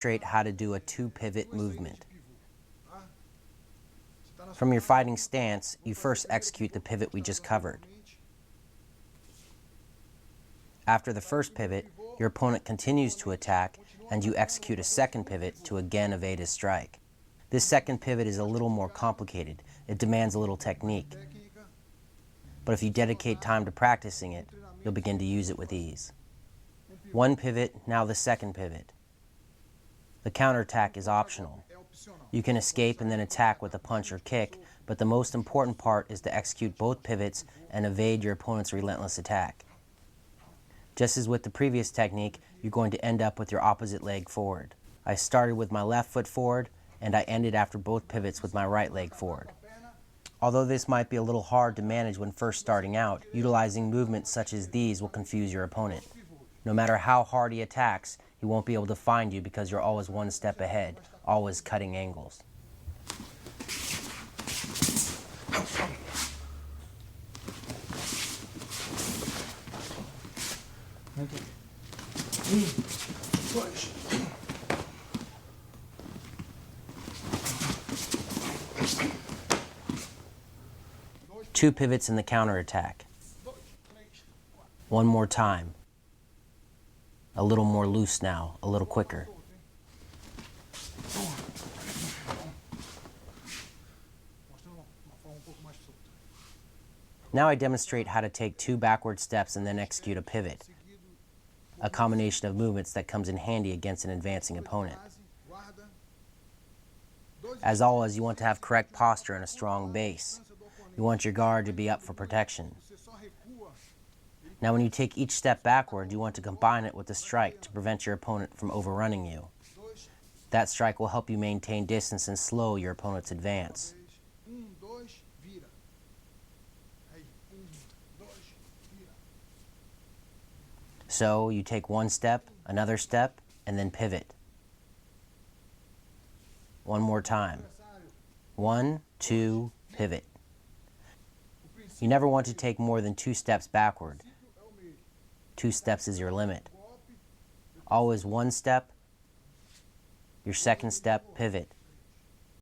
demonstrate how to do a two-pivot movement. From your fighting stance, you first execute the pivot we just covered. After the first pivot, your opponent continues to attack, and you execute a second pivot to again evade his strike. This second pivot is a little more complicated. It demands a little technique. But if you dedicate time to practicing it, you'll begin to use it with ease. One pivot, now the second pivot. The counterattack is optional. You can escape and then attack with a punch or kick, but the most important part is to execute both pivots and evade your opponent's relentless attack. Just as with the previous technique, you're going to end up with your opposite leg forward. I started with my left foot forward, and I ended after both pivots with my right leg forward. Although this might be a little hard to manage when first starting out, utilizing movements such as these will confuse your opponent. No matter how hard he attacks, he won't be able to find you because you're always one step ahead, always cutting angles. Two pivots in the counterattack. One more time. A little more loose now, a little quicker. Now I demonstrate how to take two backward steps and then execute a pivot, a combination of movements that comes in handy against an advancing opponent. As always, you want to have correct posture and a strong base. You want your guard to be up for protection. Now when you take each step backward, you want to combine it with a strike to prevent your opponent from overrunning you. That strike will help you maintain distance and slow your opponent's advance. So you take one step, another step, and then pivot. One more time. 1, 2, pivot. You never want to take more than 2 steps backward. 2 steps is your limit. Always one step, your second step, pivot.